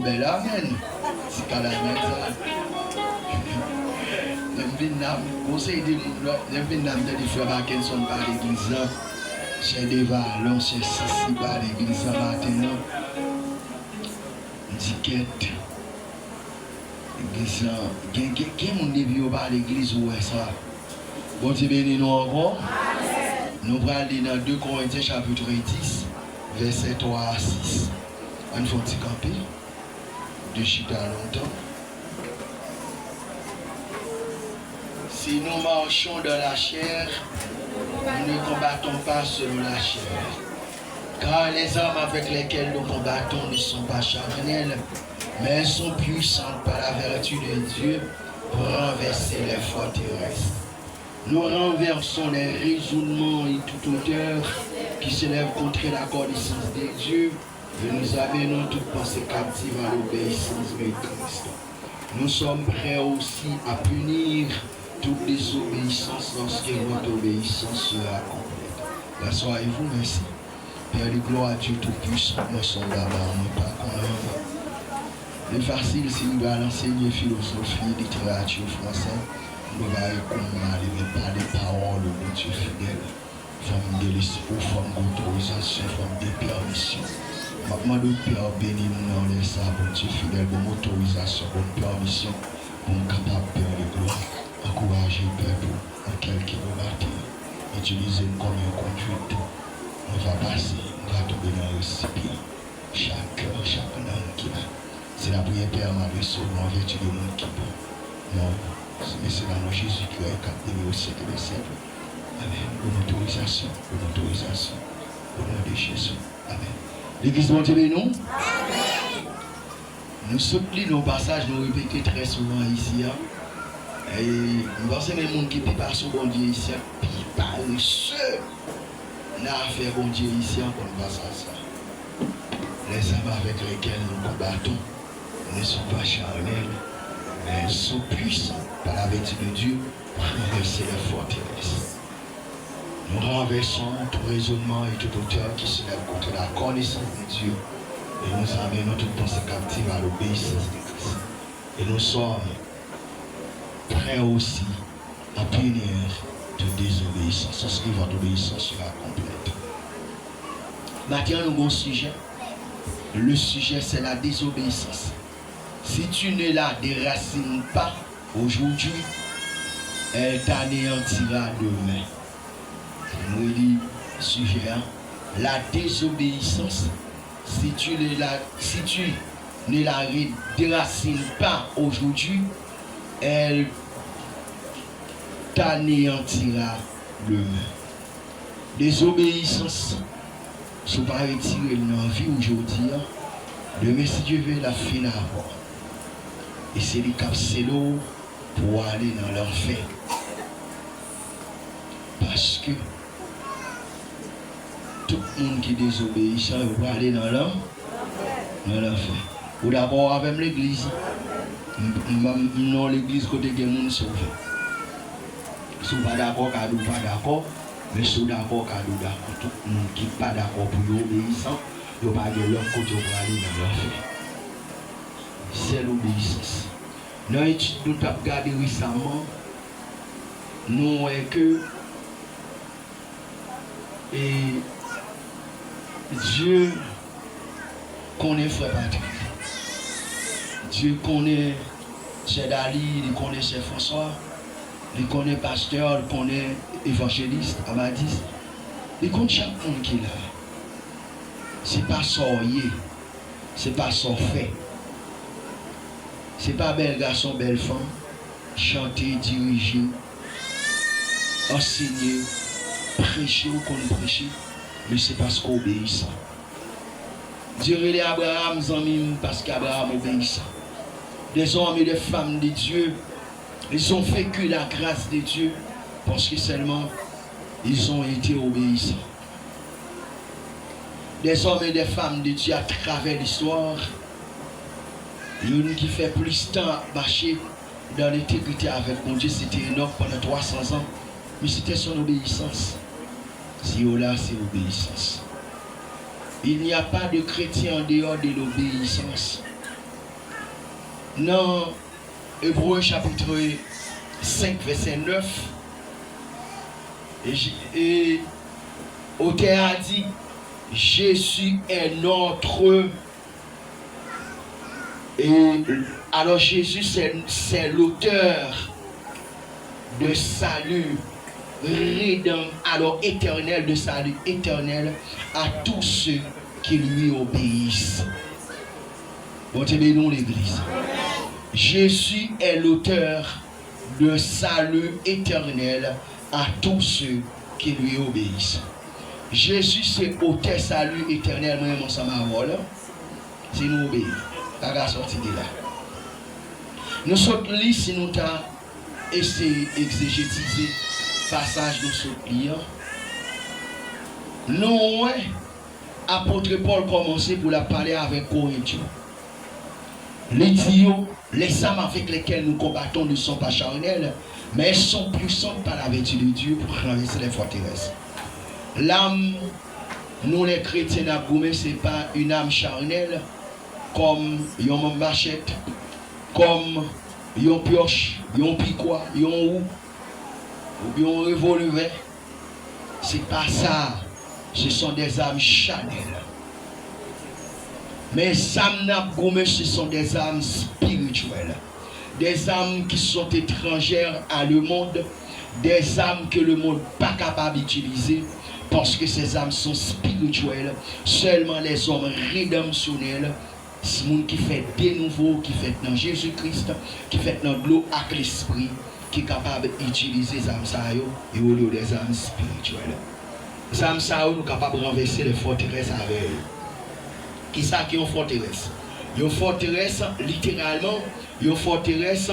bel amen. C'est qu'à la maison. Conseil des gens de frère Mackinson par l'église. C'est des valons, c'est Sissi par l'église maintenant. Diquette. L'église. Qui est mon début par l'église ou est ça? Bon Dieu béni nous encore. Nous allons aller dans 2 Corinthiens chapitre 10, verset 3 à 6. On faut petit camper. De chita longtemps. Si nous marchons dans la chair, nous ne combattons pas selon la chair. Car les armes avec lesquelles nous combattons ne sont pas charnelles, mais elles sont puissantes par la vertu de Dieu pour renverser les forteresses. Nous renversons les raisonnements et toute hauteur qui s'élève contre la connaissance de Dieu et nous amenons toute pensée captive à l'obéissance de Christ. Nous sommes prêts aussi à punir toute désobéissance lorsque votre obéissance sera complète. Assoyez-vous, merci. Père de gloire à Dieu Tout-Puissant, nous sommes là-bas, nous pas qu'on le facile, si nous allons enseigner philosophie, littérature française. Nous allons pas des paroles de Dieu fidèle, forme de l'esprit, forme d'autorisation, forme de permission. Maintenant, le Père béni nous dans les sables, Dieu fidèle, bonne autorisation, bonne permission, pour nous capable de gloire, encourager le peuple, en quelques bâtir, utiliser comme un conduite. On va passer, on va tomber dans le récipient. Chaque langue qui a. C'est la prière Père Marie Sauveur, en vertu du monde qui peut. Non. Mais c'est dans Jésus qui est capté au siècle des siècles. Amen. Bonne autorisation. Au nom de Jésus. Amen. L'église monte nous. Nous soutenons nos passages, nous répétons très souvent ici. Et nous pensons que les gens qui ne pas sur bon Dieu ici, puis paresseux, n'a affaire bon Dieu ici, on passe à ça. Les armes avec lesquelles nous combattons ne sont pas charnelles. Elles sont puissantes par la vertu de Dieu pour renverser les forteresses. Nous renversons tout raisonnement et toute hauteur qui se lève contre la connaissance de Dieu et nous amenons toute pensée captive à l'obéissance de Christ. Et nous sommes prêts aussi à punir toute désobéissance, parce que votre obéissance sera complète. Maintenant, nous avons un sujet. Le sujet, c'est la désobéissance. Si tu ne la déracines pas aujourd'hui, elle t'anéantira demain. Nous dit sujet, la désobéissance, si tu ne la déracines pas aujourd'hui, elle t'anéantira demain. Désobéissance, si vous ne pas retirer l'envie aujourd'hui, demain si Dieu veut la finir avoir. Et c'est les capsules pour aller dans l'enfer. Parce que tout le monde qui désobéit, ça va aller dans l'enfer. Ou d'abord avec l'église. Non, l'église côté des gens sauvés. Si vous n'êtes pas d'accord, vous n'êtes pas d'accord. Mais si vous êtes d'accord, vous êtes d'accord. Tout le monde qui n'est pas d'accord pour l'obéissance, vous n'êtes pas de l'autre côté pour aller dans l'enfer. C'est l'obéissance. Dans l'étude que nous avons regardé récemment, nous voyons que Dieu connaît Frère Patrick. Dieu connaît Chef Dali, il connaît Chef François, il connaît Pasteur, il connaît Évangéliste, Amadis. Il connaît chaque monde qui est là. Ce n'est pas sorcier, ce n'est pas fait. Ce n'est pas bel garçon, belle femme, chanter, diriger, enseigner, prêcher ou qu'on prêcher, mais c'est parce qu'on obéit. Dieu les Abraham, parce qu'Abraham obéissant. Des hommes et des femmes de Dieu, ils ont vécu la grâce de Dieu parce que seulement ils ont été obéissants. Des hommes et des femmes de Dieu à travers l'histoire, une qui fait plus de temps à marcher dans l'intégrité avec mon Dieu, c'était Enoch pendant 300 ans, mais c'était son obéissance. Si là, c'est obéissance. Il n'y a pas de chrétien en dehors de l'obéissance. Dans Hébreux chapitre 5, verset 9, et auteur a dit, Jésus est notre... Et alors Jésus, c'est l'auteur de salut alors éternel, de salut éternel à tous ceux qui lui obéissent. Bon, nous l'église. Jésus est l'auteur de salut éternel à tous ceux qui lui obéissent. Jésus, c'est auteur salut éternel, moi, mon samarol. Si nous obéissons, pas qu'à sortir de là. Nous sommes là, si nous avons essayé d'exégétiser passage de ce client. Nous, apôtre Paul commençait pour la parler avec Corinthiens. Les dieux, les âmes avec lesquelles nous combattons ne sont pas charnelles, mais elles sont puissantes par la vertu de Dieu pour renverser les forteresses. L'âme, nous les chrétiens, ce n'est pas une âme charnelle comme une machette, comme une pioche, un piquois, un roue, ou bien un revolver. C'est pas ça. Ce sont des âmes charnelles. Mais les âmes ce sont des âmes spirituelles. Des âmes qui sont étrangères à le monde. Des âmes que le monde n'est pas capable d'utiliser. Parce que ces âmes sont spirituelles. Seulement les hommes rédemptionnels, ce monde qui fait des nouveaux, qui fait dans Jésus-Christ, qui fait dans l'eau avec l'esprit, qui est capable d'utiliser les âmes et au lieu des âmes spirituelles. Les âmes nous sommes capables de renverser les forteresses avec eux. Qui ça qui est une forteresse? Une forteresse, littéralement, une forteresse,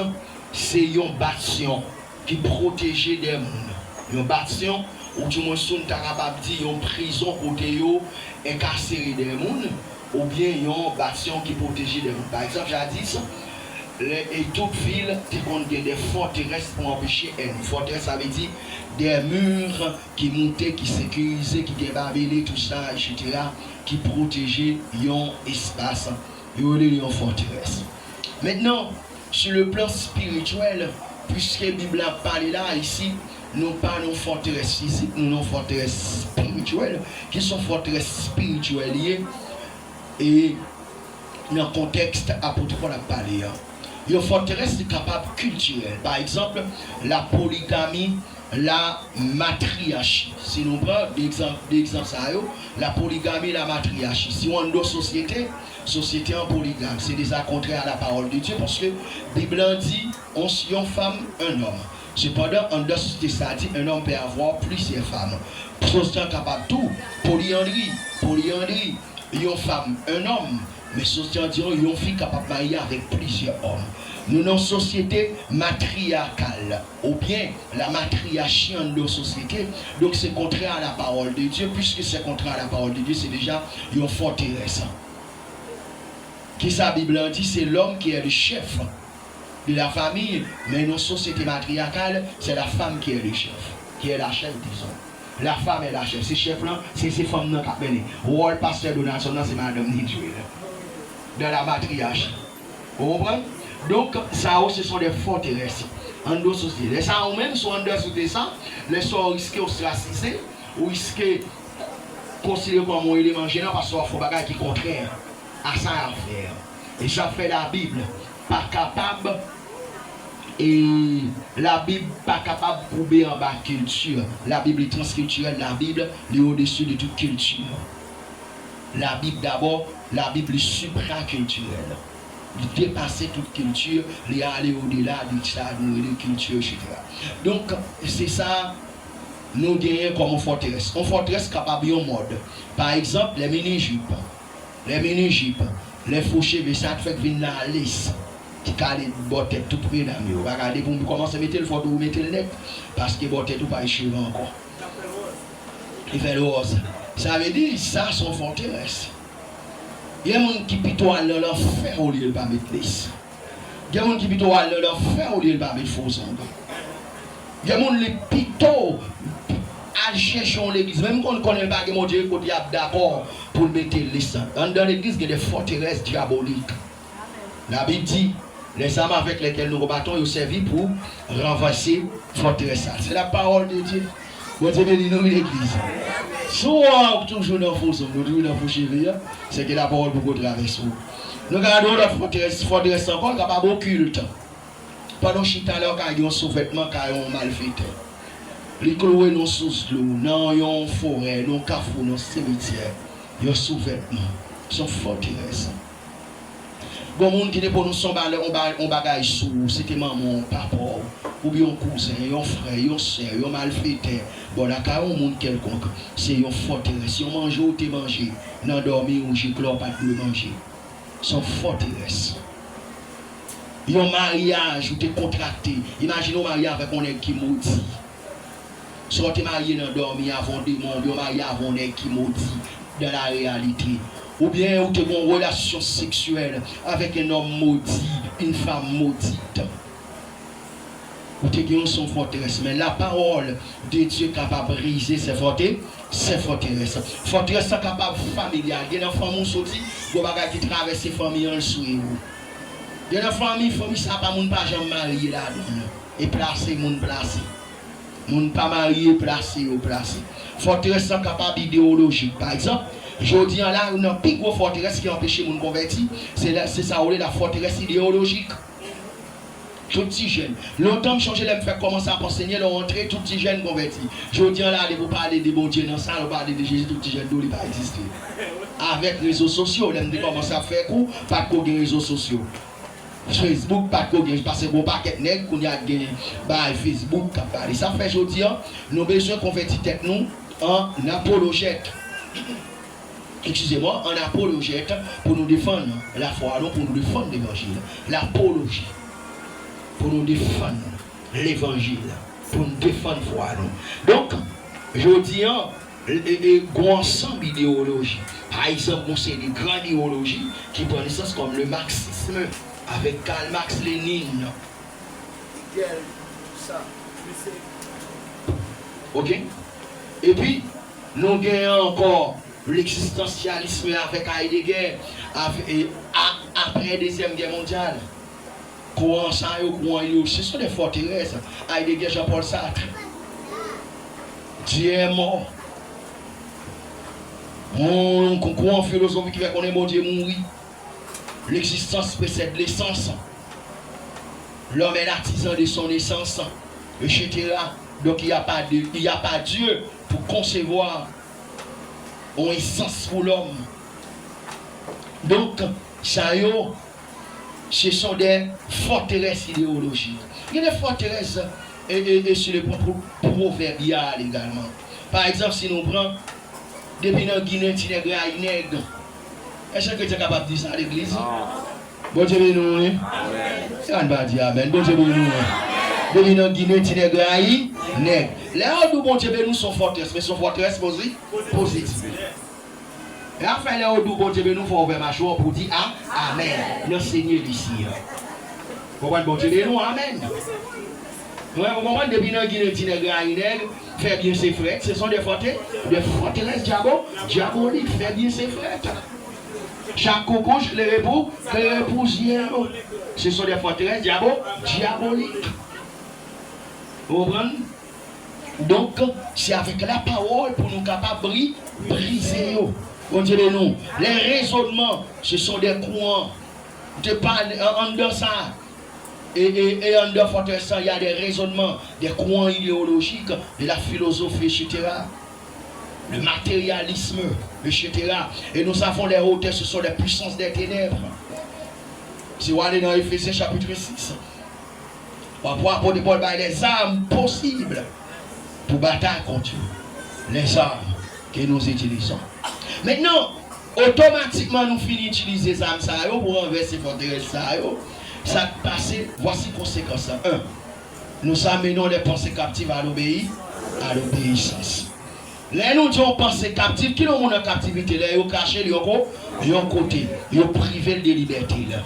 c'est une bâtiment qui protège des mondes. Une bâtiment où tout le monde est capable de dire une prison côté incarcéré des mondes, ou bien un bâtiment qui protège des mondes. Par exemple, jadis, et toute ville qui a des forteresses pour empêcher une forteresse, ça veut dire des murs qui montaient, qui sécurisaient, qui débarraient, tout ça, etc., qui protégeaient un espace, une forteresse. Maintenant, sur le plan spirituel, puisque la Bible a parlé là, ici, nous parlons de forteresses physiques, nous non forteresses spirituelles, qui sont forteresses spirituelles liées, et dans le contexte, apôtre Paul a parlé. Une forteresse est capable culturelle. Par exemple, la polygamie, la matriarchie. Si nous prenons l'exemple, la polygamie, la matriarchie. Si on a une société en polygame, c'est déjà contraire à la parole de Dieu parce que la Bible dit une femme, un homme. Cependant, en deux sociétés, ça dit un homme peut avoir plusieurs femmes. Société capable tout. Polyandrie, une femme, un homme. Mais société diront une fille capable de marier avec plusieurs hommes. Nous avons une société matriarcale, ou bien la matriarchie en nos sociétés. Donc c'est contraire à la parole de Dieu. Puisque c'est contraire à la parole de Dieu, c'est déjà une forteresse. Qui sa Bible dit, c'est l'homme qui est le chef de la famille. Mais nos sociétés matriarcales, c'est la femme qui est le chef, qui est la chef, disons. La femme est la chef. Ces chefs-là, c'est ces femmes-là qui appellent. Le pasteur de la nation, c'est Madame Nidjoué. Dans la matriarchie. Vous comprenez? Donc, ça, ce sont des forteresses en nos sociétés. Les ça, ou même, sont en dessous de ça, les gens risquent d'ostraciser, ou risquent considérer comme un élément gênant parce qu'il faut bagage qui est contraire à ça à faire. Et ça fait la Bible pas capable, et la Bible pas capable de couper en bas culture. La Bible est transculturelle, la Bible est au-dessus de toute culture. La Bible d'abord, la Bible est supraculturelle. Il dépasser toute culture, il aller au-delà de ça, de culture, etc. Donc, c'est ça, nous gagnons comme une forteresse. Une forteresse capable de mode. Par exemple, les mini-jupes, les faux cheveux, ça fait venir la lisse, qui calent les bottes tout près d'amis. Regardez, vous commencez à mettre le photo, vous mettez le net, parce que les bottes tout pas les cheveux encore. Il fait le rose. Ça veut dire ça, son forteresse. Il y a des gens qui plutôt allent leur faire au lieu de ne pas mettre lisse. Il y a des gens qui plutôt allent leur faire au lieu de ne pas mettre faux ongles. Il y a des gens qui plutôt allent chercher l'église. Même quand on ne connaît pas mon Dieu, il y a d'accord pour mettre lisse. Dans l'église, il y a des forteresses diaboliques. La Bible dit, Les armes avec lesquelles nous combattons, ils servi pour renverser forteresse. C'est la parole de Dieu. Bon Dieu bénit nous l'église. Soit toujours dans le faux, nous toujours dans le faux chevalier, c'est que la parole pour traverser. Nous regardons la forteresse encore, capable occulte. Pendant chita là, quand ils ont sous-vêtements, quand ils ont mal fait. Les cloués nous sous l'eau, dans une forêt, dans un carrefour, dans un cimetière. Ils ont sous-vêtements. Ils sont forteresses. Bon monde qui n'est pas nous son bagage sous, c'était maman, papa, ou bien un cousin, un frère, un soeur, un malfaiteur. Bon, là, quand on monde quelconque, c'est une forteresse. Si on mange ou tu manges, non dormir ou j'ai clore pas de manger. Sont forteresses. Un mariage ou tu es contracté. Imagine un mariage avec un qui maudit. Soit tu es marié dans dormir avant des mondes, un mariage avant un qui maudit dans la réalité. Ou bien ou tu as une relation sexuelle avec un homme maudit, une femme maudite. Ou tu as son forteresse. Mais la parole de Dieu est capable de briser ces forteresses. Forteresse est capable de familiale. Il y a des femmes qui qui traversent les familles en dessous. Il y a des familles ça pas moun pas jamais marié là et placé moun placé. Moun pas marié placé. Forteresse est capable idéologique. Par exemple, je dis là, une plus grosse forteresse qui empêche les gens de convertir, c'est ça, la forteresse idéologique. Tout petit jeune. Longtemps, je changeais, je commencer à enseigner, leur entrée, tout petit jeune converti. Je dis là, vous parlez de bon Dieu dans ça, vous parlez de Jésus, tout petit jeune, il n'a pas existé. Avec les réseaux sociaux, on commence à faire coup, pas de réseaux sociaux. Facebook, pas de gagner, parce que bon paquet nègre, qu'on y a gagné, Facebook, ça fait, je dis, nous avons besoin de convertir tête nous en apologète. Excusez-moi, en apologète pour nous défendre la foi, non pour nous défendre l'évangile. L'apologie, pour nous défendre l'évangile, pour nous défendre la foi. Donc, je dis, il y a un ensemble d'idéologies. Par exemple, c'est des grandes idéologies qui prennent naissance comme le marxisme avec Karl Marx, Lénine. Ok? Et puis, nous avons encore l'existentialisme avec Heidegger après la Deuxième Guerre mondiale. Ce sont des forteresses. Heidegger, Jean-Paul Sartre. Dieu est mort. On courant philosophie qui fait qu'on est mort, Dieu mourir. L'existence précède l'essence. L'homme est l'artisan de son essence, etc. Donc il n'y a pas Dieu pour concevoir une essence pour l'homme. Donc, ça ce sont des forteresses idéologiques. Il y a des forteresses et sur le plan proverbial également. Par exemple, si nous prenons depuis notre Guinée, est-ce que tu es capable de dire ça à l'église? Bon Dieu, nous, on va dire amen. Bon Dieu, nous, depuis notre Guinée, nègre. Là où bon Dieu, nous sommes forteresses, mais sont forteresses positives. Et enfin, là où bon Dieu, nous faut ouvrir ma choix pour dire amen. Le Seigneur ici. Vous comprenez, bon Dieu, nous, amen. Vous comprenez, depuis notre Guinée, fait bien ses frères. Ce sont des forteresses diaboliques. Fait bien ses frères. Chaque couche, les repousières. Ce sont des forteresses diaboliques. Vous comprenez? Donc, c'est avec la parole pour nous capables de briser. On dirait nous. Les raisonnements, ce sont des courants. En dedans ça. Et en dedans forteresse, il y a des raisonnements, des courants idéologiques, de la philosophie, etc. Le matérialisme, etc. Et nous savons les hauteurs, ce sont les puissances des ténèbres. Si vous allez dans Éphésiens chapitre 6, on va apporter les armes possibles pour battre contre les armes que nous utilisons. Maintenant, automatiquement, nous finissons d'utiliser les armes pour renverser les forteresses. Ça passe, voici les conséquences. 1. Nous amenons les pensées captives à l'obéissance. Là, nous disons pensées captives, qui ont en captivité, là, ils ont caché, ils ont côté, ils ont privé de liberté. Là.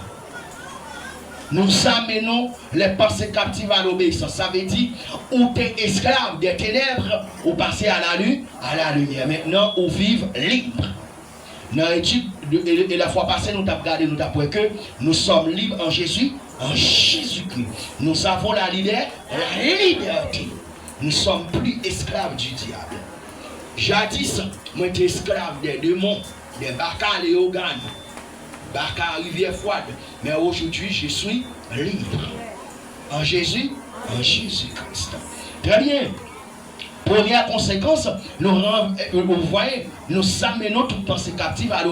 Nous amenons les pensées captives à l'obéissance. Ça veut dire, ou tu es esclave des ténèbres, ou passer à la lumière. Maintenant, ou vivre libre. Dans l'étude et la fois passée, nous avons regardé, nous avons que nous sommes libres en Jésus, en Jésus-Christ. Nous avons la liberté. Nous sommes plus esclaves du diable. Jadis, moi j'étais esclave des démons, des bacals et organes, bacals rivière froide. Mais aujourd'hui, je suis libre. En Jésus, en Jésus-Christ. Très bien. Première conséquence, vous voyez, nous amenons toute pensée captive à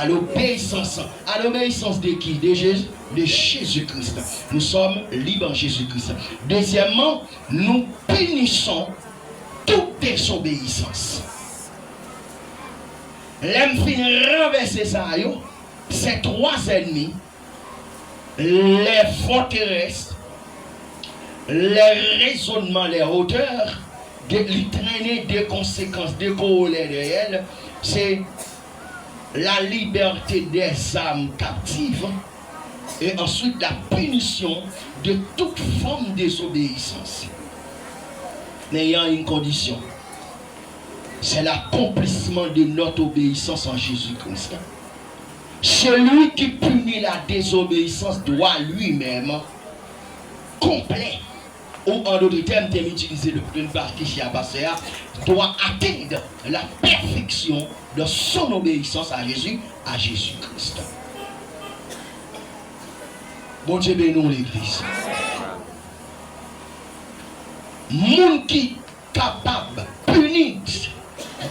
l'obéissance. À l'obéissance de qui? De Jésus, de Jésus-Christ. Nous sommes libres en Jésus-Christ. Deuxièmement, nous punissons toute désobéissance. L'aime fin renverser ça, ces trois ennemis, les forteresses, les raisonnements, les hauteurs, de lui traîner des conséquences, des corollaires de elle, c'est la liberté des âmes captives et ensuite la punition de toute forme de désobéissance. Mais il y a une condition, c'est l'accomplissement de notre obéissance en Jésus-Christ. Celui qui punit la désobéissance doit lui-même complet, ou en d'autres termes, tu as utilisé une partie qui a passé, doit atteindre la perfection de son obéissance à Jésus, à Jésus-Christ. Bon Dieu bénisse l'Église. Moun qui capable de punir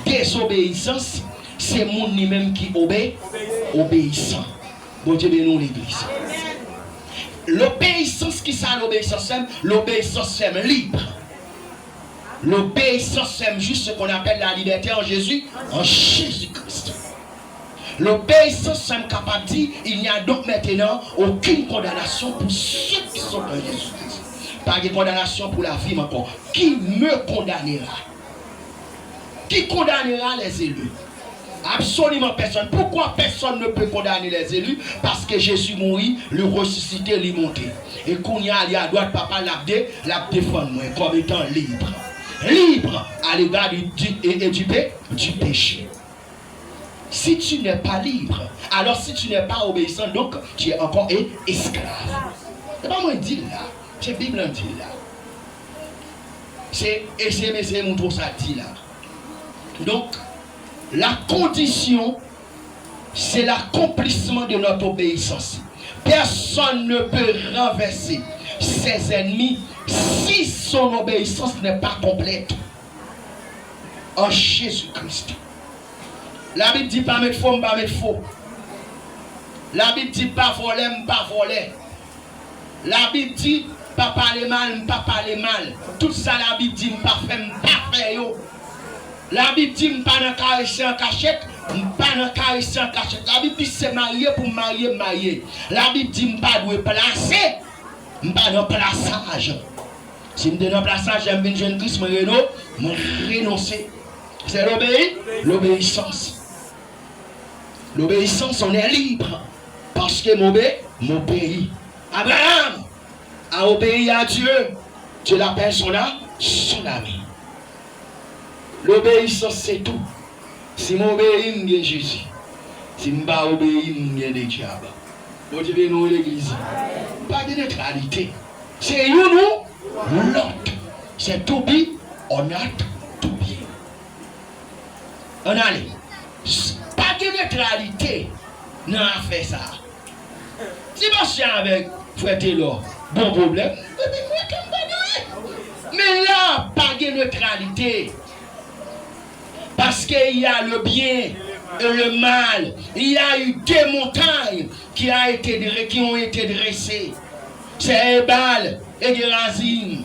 désobéissance, c'est moun lui-même qui obéissant. Bon Dieu bénisse l'Église. L'obéissance qui ça l'obéissance c'est libre. L'obéissance c'est juste ce qu'on appelle la liberté en Jésus, en Jésus-Christ. L'obéissance c'est capable de dire il n'y a donc maintenant aucune condamnation pour ceux qui sont en Jésus-Christ. Pas de condamnation pour la vie encore. Qui me condamnera? Qui condamnera les élus? Absolument personne. Pourquoi personne ne peut condamner les élus? Parce que Jésus mourit, le ressuscité, lui monté. Et qu'on y a à droite, papa l'a défendre moi comme étant libre. Libre à l'égard du péché. Si tu n'es pas libre, alors si tu n'es pas obéissant, donc tu es encore esclave. C'est pas moi qui dis là. C'est la Bible qui dit là. C'est mon ça dit là. Donc, la condition, c'est l'accomplissement de notre obéissance. Personne ne peut renverser ses ennemis si son obéissance n'est pas complète. En Jésus-Christ. La Bible dit pas mettre faux, pas mettre faux. La Bible dit pas voler, pas voler. La Bible dit pas parler mal, pas parler mal. Tout ça la Bible dit pas faire, pas faire. La Bible dit pas dans caresser en cachette, pas dans caresser en cachette. La Bible dit c'est marié pour marier. La Bible dit pas doit placer, pas dans plaçage. Si je donne un plaçage, j'aime bien jeune Christ, je renoncer. C'est l'obéissance. L'obéissance, on est libre. Parce que mon pays. Abraham a obéi à Dieu. Dieu l'appelle son ami. L'obéissance, c'est tout. Si je obéis, je suis Jésus. Si je ne obéis, je suis le diable. Bon Dieu, nous, l'église. Pas de neutralité. C'est you, nous, l'autre. C'est to be or not to be. On allait. Pas de neutralité. Non, fait ça. Si je suis avec frère Taylor, bon problème. Mais là, pas de neutralité. Parce qu'il y a le bien et le mal. Il y a eu deux montagnes qui ont été dressées. C'est Ebal et Gerazim.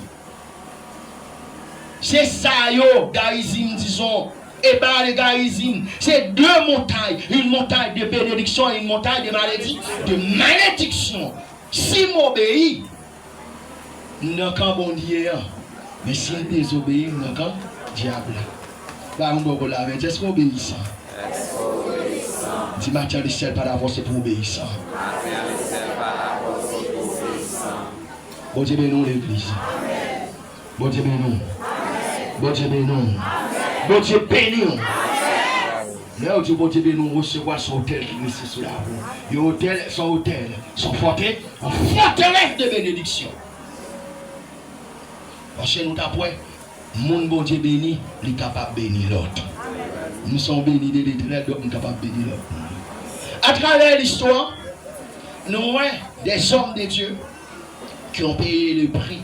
C'est ça, Garizim, disons. Ebal et Garizim. C'est deux montagnes. Une montagne de bénédiction et une montagne de malédiction. De malédiction. Si m'obéis, nous n'avons qu'un bon Dieu. Mais si nous désobéis, nous n'avons qu'un diable. Est-ce qu'on obéissant? Si matière de sel par avance, c'est pour obéissant. Bon Dieu bénis l'église. Bon Dieu bénis. Bon Dieu bénis. Bon Dieu bénis. Là où tu peux nous recevoir son hôtel qui est sous la roue. Son hôtel, son forteresse de bénédiction. Parce que nous t'apprends, mon bon Dieu béni, il est capable de bénir l'autre. Nous sommes bénis de l'Éternel, donc nous sommes capables de bénir l'autre. À travers l'histoire, nous voyons des hommes de Dieu qui ont payé le prix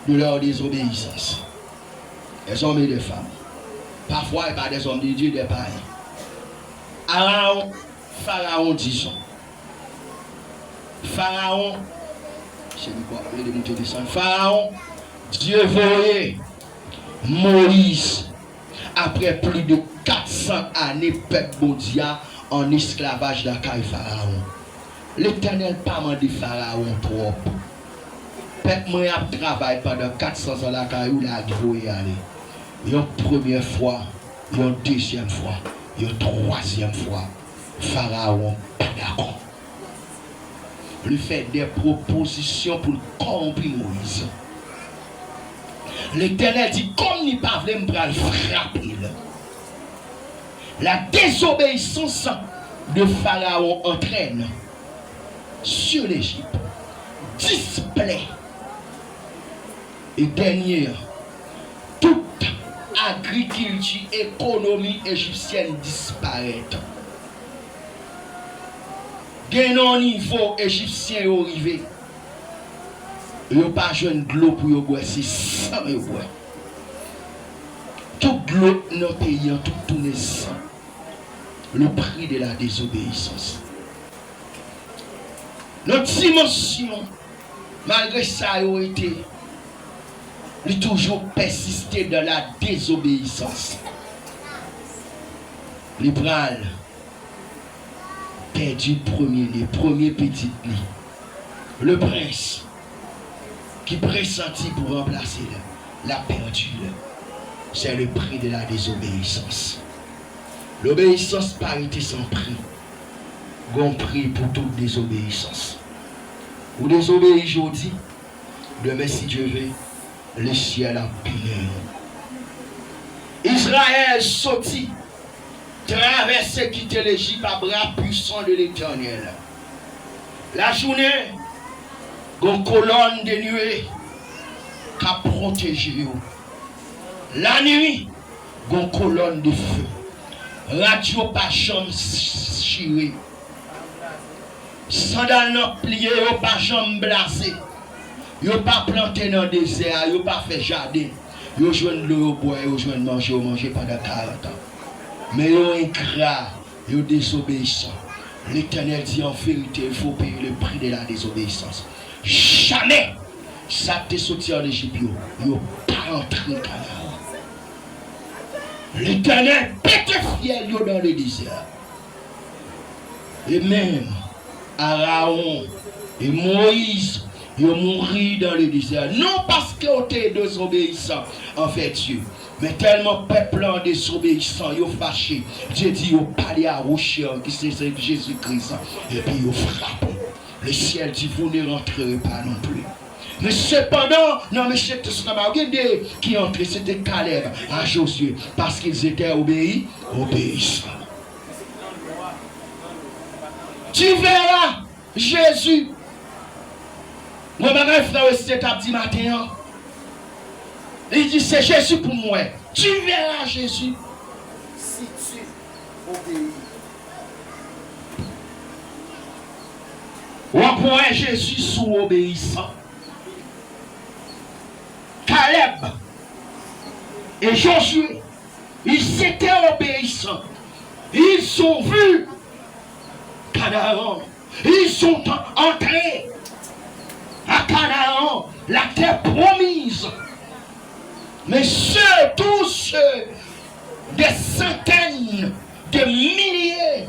de leur désobéissance. Des hommes et des femmes. Parfois, pas des hommes de Dieu, des païens. Pharaon, disons. Pharaon, je sais pas, je vais monter descendre. Pharaon, Dieu voyait Moïse après plus de 400 années, peuple mondial en esclavage dans le Pharaon. L'Éternel pas demandé Pharaon trop. Peuple moi a travaillé pendant 400 ans là, il a voyé aller. Une première fois, une deuxième fois. Une troisième fois, Pharaon pas d'accord. Il fait des propositions pour corrompre Moïse. L'Éternel dit, comme il ne pas voulu me frapper. La désobéissance de Pharaon entraîne sur l'Égypte 10 plaies. Et dernière, toute agriculture, économie égyptienne disparaît. Gagnons niveau égyptien arrivé. Il n'y a pas de l'eau pour boire, c'est ça que boire. Tout l'eau dans le pays, tout tourne sans. Le prix de la désobéissance. Notre dimension, malgré ça, a été. Il toujours persisté dans la désobéissance. Les bras perdu les premiers petits lits. Le prince qui pressentit pour remplacer l'a perdu. C'est le prix de la désobéissance. L'obéissance pas été sans prix. Gon prix pour toute désobéissance. Vous désobéissez aujourd'hui, demain si Dieu veut, le ciel a payé. Israël sortit, traversé, quitter l'Égypte à bras puissants de l'Éternel. La journée, une colonne de nuée qui a protégé. La nuit, une colonne de feu. Radio pas jamais chiré. Sandal non plié, pas jamais blasé. Yo pas planté dans le désert, yo pas fait jardin. Yo joint l'eau boire, yo joint manger pendant 40 ans. Mais yo ingrat, yo désobéissant. L'Éternel dit en vérité, il faut payer le prix de la désobéissance. Jamais ça te sorti en Égypte, yo pas entré dans Canaan. L'Éternel pète fiel yo dans le désert. Et même Aaron et Moïse, ils ont mouru dans le désert. Non parce qu'ils ont été désobéissants en fait Dieu. Mais tellement peuple en désobéissant, ils ont fâché. Dieu dit, ils ont parlé à Rocher, qui c'est Jésus-Christ. Et puis ils ont frappé. Le ciel dit, vous ne rentrerez pas non plus. Mais cependant, non, mais c'est qui entraient, c'était Caleb à Josué. Parce qu'ils étaient obéissants. Tu verras Jésus. Mon bagage frère, c'est samedi matin. Il dit c'est Jésus pour moi. Tu verras Jésus si tu obéis. On voit Jésus sous obéissant. Caleb et Josué, ils étaient obéissants. Ils ont vu Canaan. Ils sont entrés à Canaan, la terre promise. Mais tous des centaines de milliers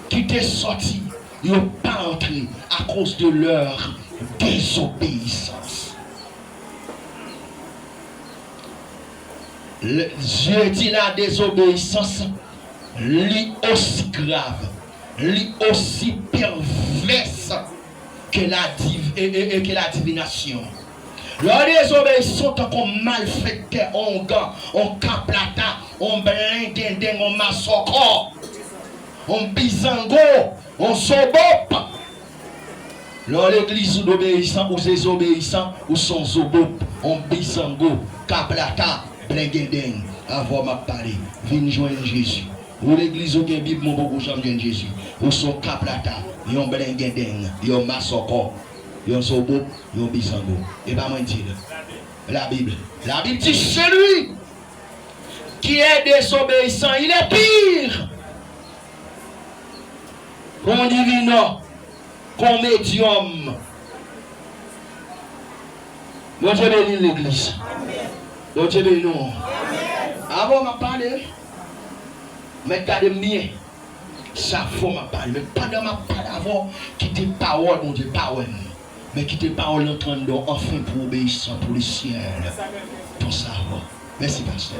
qui étaient sortis, ils n'ont pas entré à cause de leur désobéissance. Dieu dit la désobéissance, lui aussi grave, lui aussi perverse que la divination. Leur désobéissance comme malfaiteur, on gant, on caplata, on blindin, on massacre. on bisango, on sobop. Dans l'église ou obéissant, ou c'est obéissant, ou sont sobop, on bisango, kaplata, blengendeng, avant ma parler, viens joindre Jésus. Ou l'église ou bien Bible, mon beaucoup j'aime Jésus. Ou sont kaplata, yon blengendeng, yon masoko, yon sobop, yon bisango. Et pas moi dire. La Bible dit celui qui est désobéissant, il est pire qu'un divin, qu'un médium. Bon Dieu bénit l'église. Bon Dieu bénit nous. Avant de parler, mais gardez bien. Ça faut m'a parler. Mais pendant ma parole avant, quitter parole, mon Dieu, parole. Mais quitter parole entendant enfin pour obéissant pour le ciel. Pour ça. Merci, pasteur.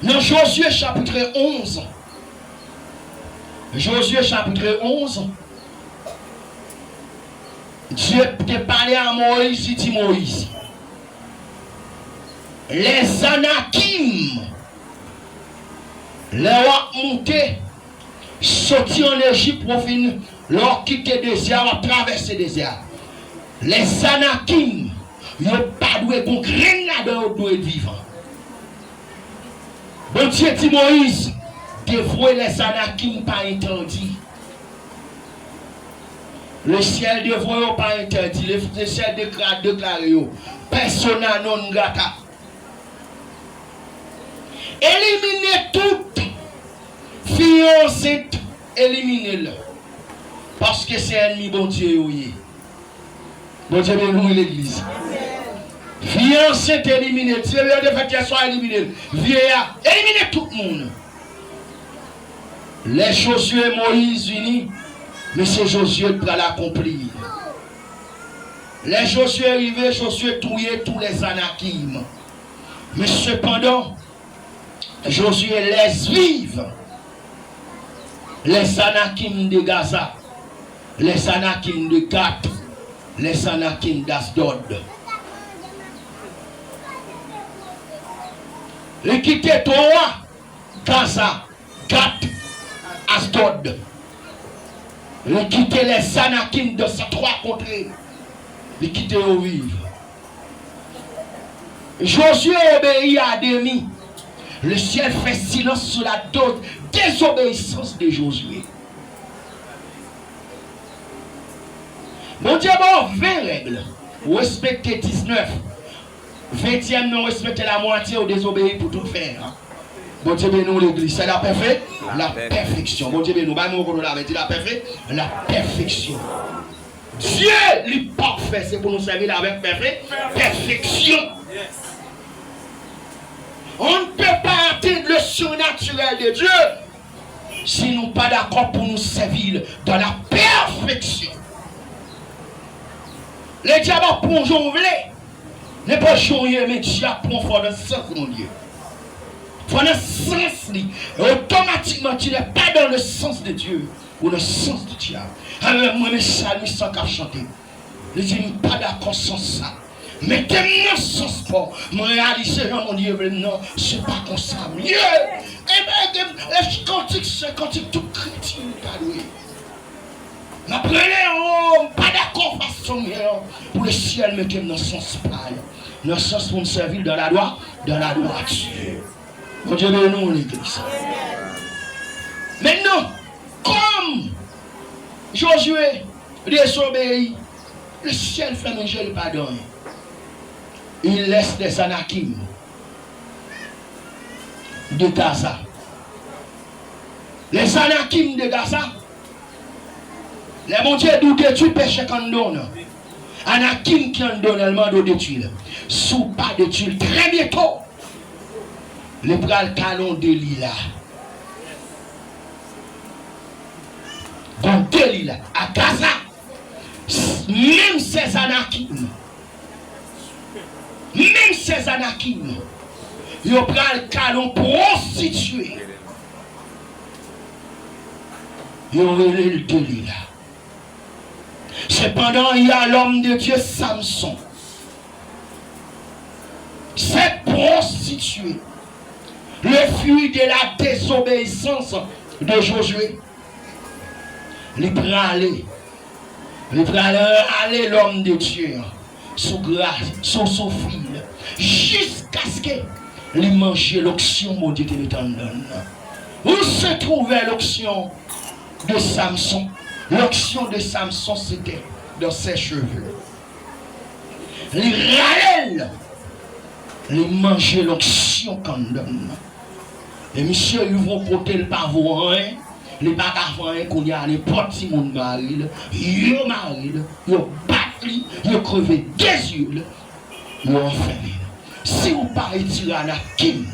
Dans Josué chapitre 11. Josué chapitre 11. Dieu t'a parlé à Moïse, il dit Moïse. Les Anakim, les rois montés, sortis en Égypte pour finir, leur quitter le désert, traverser le désert. Les Anakim, ils n'ont pas doué pour rien là-dedans, ils doivent vivre. Bon Dieu dit Moïse, dévouer les Anakim pas interdit. Le ciel dévoué pas interdit, le ciel déclaré, persona non grata. Éliminez toutes fiancées, éliminez-le. Parce que c'est ennemi bon Dieu. Bon Dieu, nous l'église. Fiancé éliminé. Si le de fait soit éliminé. Vieillard, éliminez tout le monde. Les Josué et Moïse unis, mais c'est Josué qui va l'accomplir. Les Josué arrivés, Josué touillé tous les Anakim. Mais cependant, Josué laisse vivre les Anakim de Gaza, les Anakim de Gath, les Anakim d'Asdod. Il quittait Torah, Gaza, Gath, Asdod. Il quittait les Anakim de ces trois contrées. Il quittait au vivre. Josué obéit à demi. Le ciel fait silence sur la désobéissance de Josué. Mon Dieu, bon, 20 règles. Respectez 19. 20e, non respecter la moitié ou désobéir pour tout faire. Bon Dieu, nous l'église, c'est la perfection. La perfection. Bon Dieu, nous, la perfection. Dieu, le parfait, c'est pour nous servir avec perfection. On ne peut pas atteindre le surnaturel de Dieu si nous ne sommes pas d'accord pour nous servir dans la perfection. Les diables pour jongler, ne pas jongler, mais diable pour faire le sens, mon Dieu. Pour le sens, automatiquement, tu n'es pas dans le sens de Dieu ou le sens du diable. Alors, moi, mes salmis sans qu'à chanter. Je ne suis pas d'accord sans ça. Mais t'aimes ce sport. Moi, réaliser, mon Dieu, non, c'est pas comme ça. Mieux. Eh bien, les cantiques, c'est cantique tout chrétien, pas doué. M'apprenez, pas d'accord façon, pour le ciel, mais t'aimes dans ce sens pas. Dans le sens pour nous servir dans la droiture. Mon Dieu, nous, l'église. Maintenant, comme Josué désobéit, le ciel fait manger le pardon. Il laisse des Anakim de Gaza. Les Anakim de Gaza, les mon Dieu d'où détruit péché qu'on donne. Anakim qui en donne, elle m'a de détruire. Sous pas détruire très bientôt. Le bras canon de Lila. Donc de Lila, à Gaza, même ces Anakim. Même ces Anakim, ils ont pris le canon prostitué. Ils ont relé le Delilah. Cependant, il y a l'homme de Dieu Samson. Cette prostituée, le fruit de la désobéissance de Josué. Il prend aller l'homme de Dieu sous grâce, sous fil, jusqu'à ce qu'il mange l'onction, mon Dieu, qu'il est en donne. Où se trouvait l'onction de Samson? L'onction de Samson, c'était dans ses cheveux. Il râle, il mange l'onction qu'on donne. Et monsieur, ils vont côté le pavot, hein? Les bagages qu'on y a, les petits monde maril, ils maril, ils battent, ils crevent des yeux, ils enferment. Si vous parlez de tyrannakim,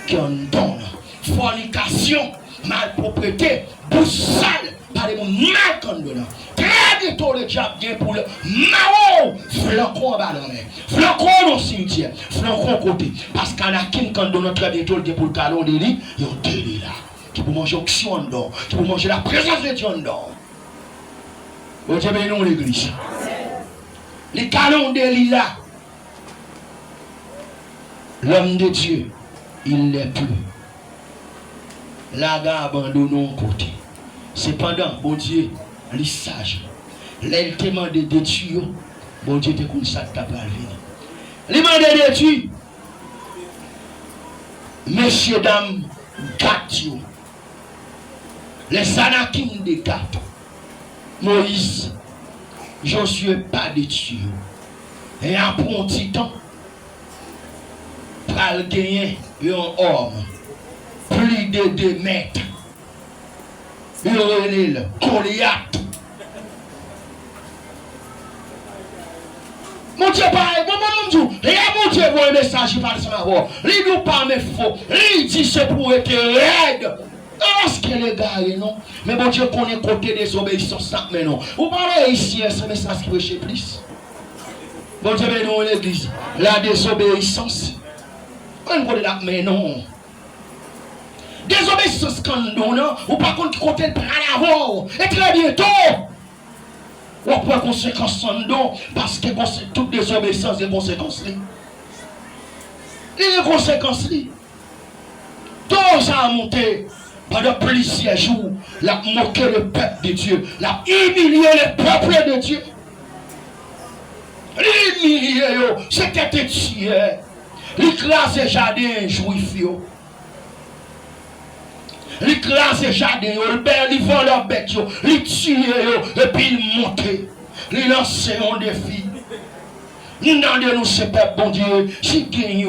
qui en donne, fornication, malpropreté, bouche sale, par les monde mal qu'on donne. Très bientôt le diable vient pour le mao, flancon en ballon, flancon dans le cimetière, flancon côté. Parce qu'Anakim, quand donne très bientôt le pour le calon de lit, il y a un délit là. Qui peut manger l'onction en dedans, qui peut manger la présence de Dieu en dedans. Bon Dieu bénisse l'église. Les canons de Lila, l'homme de Dieu, il n'est plus. La gare abandonne au côté. Cependant, bon Dieu, il est sage. L'elle te demande de tuer, bon Dieu te compte ça de ta venir. Il demande de tuer. Messieurs, dames, gâteaux. Les Anakim de Gato, Moïse, Josué pas de tuer. Et après un petit temps, pour gagner un homme, plus de 2 mètres, il relève Goliath. Mon Dieu, pareil, mon Dieu, voit un message, il parle de ça. Il nous parle, mais faux. Il dit c'est pour être raide. Est-ce qu'elle est garée, non? Mais bon Dieu, qu'on est côté des obéissances, mais non. Vous parlez ici, c'est un message qui prêche plus. Bon Dieu, mais non, l'église. La désobéissance. On connaît là, mais non. Désobéissance, quand nous, non? Ou par contre, côté le prendre et très bientôt, on prend conséquence en nous, parce que toute désobéissance, il y a conséquences. Il y a conséquences. Tout ça a monté. Pendant plusieurs jours, la moqué le peuple de Dieu, la humilié le peuple de Dieu. L'humilié, c'était tué. L'écrasé jardin juif. L'écrasé jardin, il vole leur bête, il tue, et puis il monte. Il lance un défi. Nous demandons ce peuple, bon Dieu, si gagne.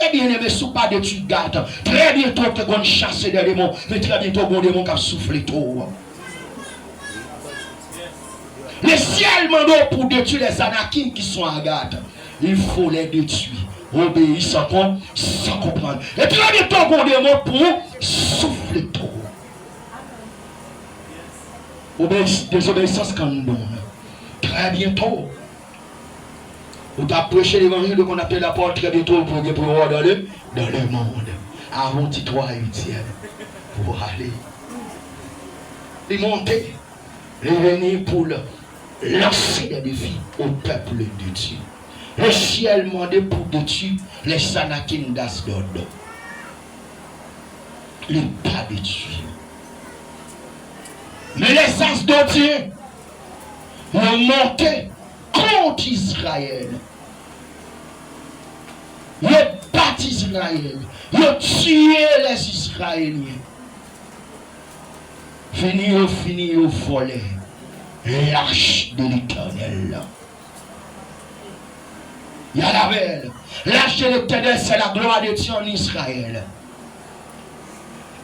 Eh bien, aimé, sous pas de tu gâtes. Très bientôt, tu vas chasser des démons. Mais très bientôt, bon démon qui a soufflé tout. Le ciel m'a pour détruire les Anakim qui sont à Gath. Il faut les détruire. Obéir sans comprendre. Et très bientôt, bon démon pour souffler tout. Désobéissance quand nous donnons. Très bientôt. Vous avez prêché l'évangile qu'on appelle la porte très bientôt pour voir dans le monde. Avant de 3 huitièmes. Pour aller. Les monter. Les venir pour lancer des défis au peuple de Dieu. Le ciel demandé pour détruire les Anakim d'Asdod. Les pas détruire. Mais les Asdodiens ont monté contre Israël. Ils battent Israël. Ils ont tué les Israéliens. Fini au volet. Lâche de l'Éternel. Il y a la belle. Lâche de l'Éternel, c'est la gloire de Dieu en Israël.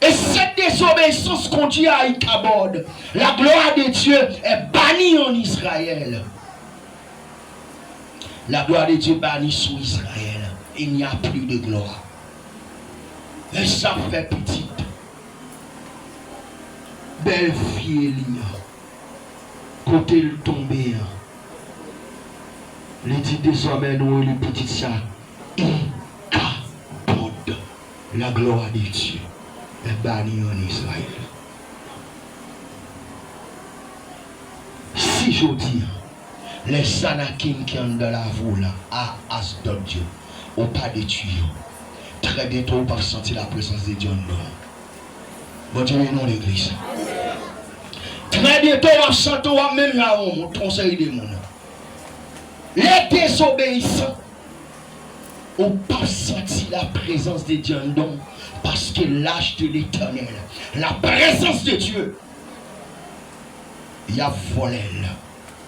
Et cette désobéissance qu'on dit à Ikabod, la gloire de Dieu est bannie en Israël. La gloire de Dieu bannie sous Israël. Il n'y a plus de gloire. Et ça fait petite. Belle fille, côté le tombé. Les dit désormais, nous, les petites sœurs, Ikabod, la gloire de Dieu est bannie en Israël. Si je dis, les Anakim qui sont dans la voie à Asdod Dieu, au pas de tuyau, très bientôt on va sentir la présence de Dieu en nous. Bon Dieu, non l'église. Très bientôt, on va chanter, on va même là, on conseille des mondes. Les désobéissants n'ont pas senti la présence de Dieu en don parce que l'âge de l'éternel, la présence de Dieu, il y a volé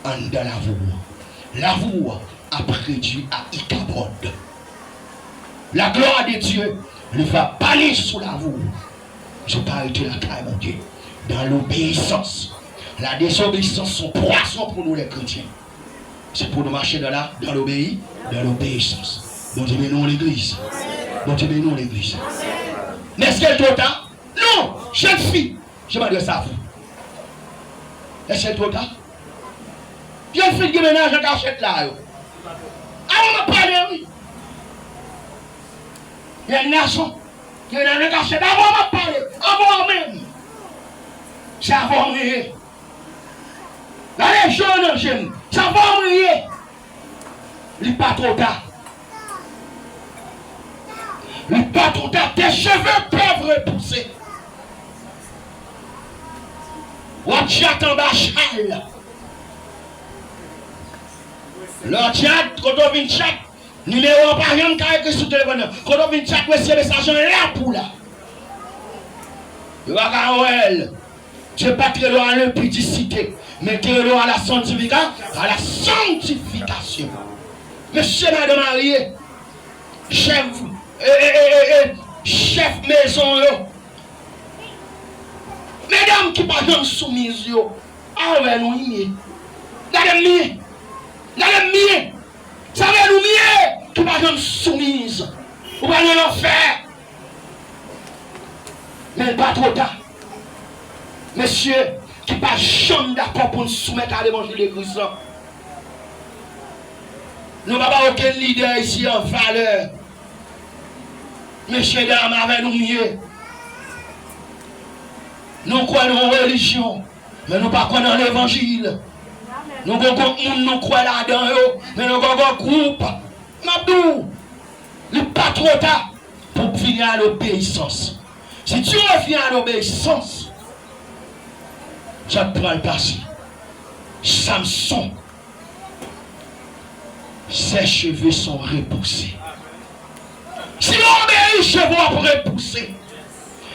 en de l'avour. L'avour a prédit à Icabod. La gloire de Dieu ne va pas aller sous l'avour. Je parle de la caille, mon Dieu. Dans l'obéissance. La désobéissance sont poissons pour nous les chrétiens. C'est pour nous marcher dans l'obéissance. Bon Dieu, nous l'église. Bon Dieu, nous l'église. Mais est-ce qu'elle est trop tard? Non, jeune fille. Je m'adresse à vous. Est-ce qu'elle est trop tard? Jeune fille qui ménage en cachette là. Ah, on m'a parlé, oui. Il y a une nation qui est dans le cachette. Avant, on m'a parlé. Avant même. C'est avant mourir. La légion de Jésus. C'est avant mourir. Il n'est pas trop tard. Il n'est pas trop tard. Tes cheveux peuvent repousser. Watchat en bas châle. Le chat, quand on vient chat, numéro par rien de sur le téléphone. Quand on vient chat, c'est le message là pour là. Il va gagner. Dieu pas très loin à l'impudicité, mais très loin à la sanctification. À la sanctification. Monsieur, madame marié, chef maison, mesdames qui parlent soumises, ah ouais, nous y est. Regardez-moi, ça va nous mieux qui parlent soumises. Ou pas nous l'enfer. Mais pas trop tard. Monsieur, qui pas jamais d'accord pour nous soumettre à l'évangile de Christ. Nous n'avons pas aucun leader ici en valeur. Messieurs, dames, avec nous mieux. Nous croyons en religion, mais nous ne croyons pas dans l'évangile. Nous croyons là-dedans, mais nous avons un groupe. Mabdou, il n'est pas trop tard pour finir à l'obéissance. Si tu reviens à l'obéissance, je prends le passé. Samson, ses cheveux sont repoussés. Si on obéit, les cheveux vont repousser.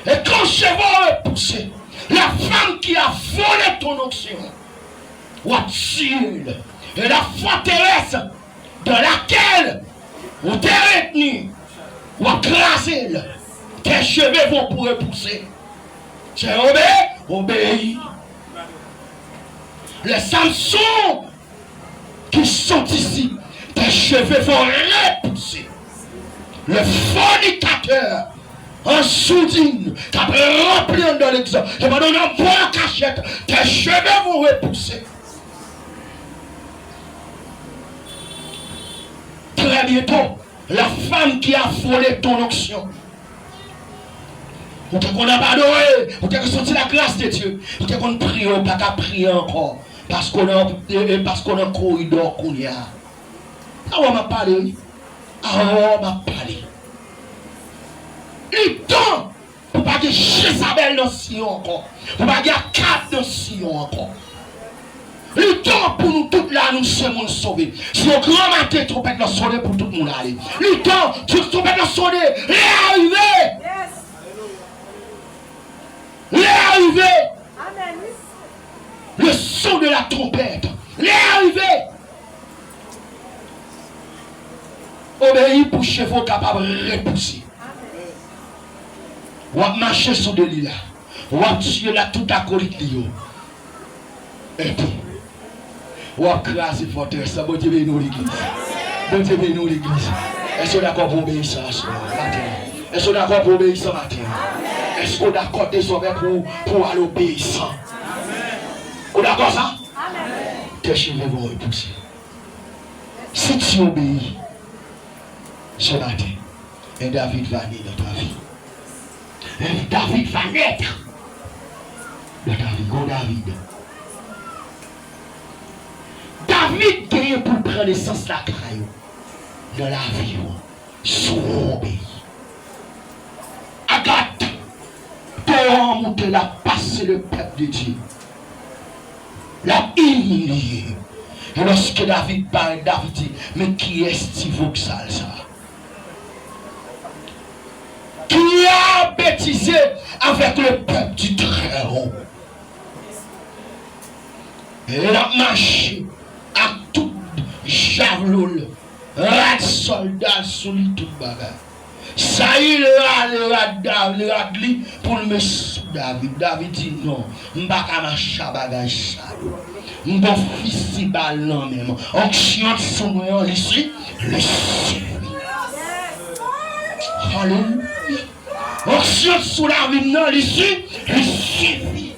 Et quand les cheveux vont repousser, la femme qui a volé ton onction, ou et la forteresse dans laquelle on t'a retenu, ou crasé, tes cheveux vont pour repousser. C'est obéi. Les Samson qui sont ici, tes cheveux vont repousser. Le fornicateur en sourdine qui a rempli dans l'exemple, et pendant un bon cachette, tes cheveux vont repousser. Très bientôt, la femme qui a volé ton onction, ou qu'on a adoré, ou qu'on a senti la grâce de Dieu, ou qu'on a prié, ou pas qu'à prier encore, parce qu'on a un corridor qu'on y a. Ah, on m'a parlé. Ah, on m'a parlé. Il temps pour pas que Jézabel dans le sillon encore, pour pas qu'il y a 4 dans le sillon encore. Le temps pour nous tous là, nous sommes sauvés. Si au grand matin, trompette la sonner pour tout le monde aller. Le temps, tu trompette la sonner, réarriver. Réarriver. Le son de la trompette, réarriver. Obéir pour chevaux capables de repousser. Ou à marcher sur de l'île là. Ou à tuer là tout acolyte. Et puis. Ou à craser forteresse, ça bon Dieu nous l'église. Bon Dieu nous l'église. Est-ce qu'on est d'accord pour obéir ça matin? Est-ce qu'on est d'accord pour obéir ça matin? Est-ce qu'on est d'accord désormais pour aller obéissant? On est d'accord ça? Tes cheveux vont repousser. Si tu obéis ce matin, un David va naître dans ta vie. Un David va naître dans ta vie. Go David. David gagne pour prendre naissance la caille dans la vie. Sous obéi. Agathe, ton monter, la passer le peuple de Dieu. La humilié. Et lorsque David parle, David dit, mais qui est-ce qui vaut que ça? Qui a bêtisé avec le peuple du Très-Haut? Et il a marché à tout javelot, rat soldat sous lui tout bagage. Ça il a dit pour le monsieur David. David dit non, je ne vais pas marcher à bagage ça. Je vais fils de balle non même. Onction de son moyen ici, le suivi. Alléluia. Onction sous la vie non ici, le suivi.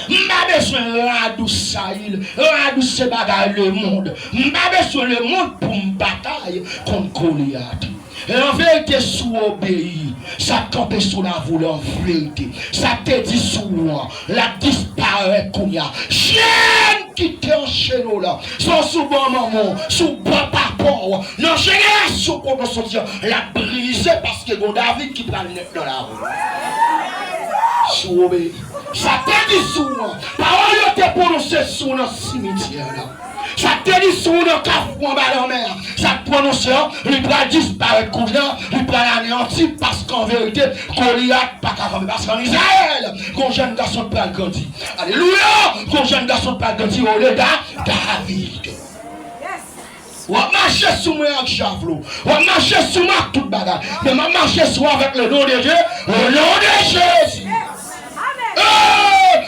M'a besoin de radou saïl, radou se bagaille le monde. M'a besoin le monde pour me bataille contre Goliath. Et en vérité, sous obéi, ça campe sous la voûte en vérité. Ça te dit sous moi, la disparaît qu'on y a. Chaîne qui te enchaîne là, sont sous bon maman, sous bon papa. Non, génération qu'on doit sortir, la briser parce que bon David qui prend le net dans la roue. Sous obéi. Ça te dit sous moi, parole te prononcée sous le cimetière là. Ça te dit sous le cafouin bas la mer. Ça te prononce, il va disparaître comme ça, il va l'anéantir parce qu'en vérité, Goliath pas capable. Parce qu'en Israël, quand jeune garçon de Pâle grandit. Alléluia! Quand jeune garçon de Pâle grandit, au lieu David. On va marcher sous moi avec javelot. On va marcher sous moi avec toute bagarre. Mais on va marcher sous moi avec le nom de Dieu, le nom de Jésus.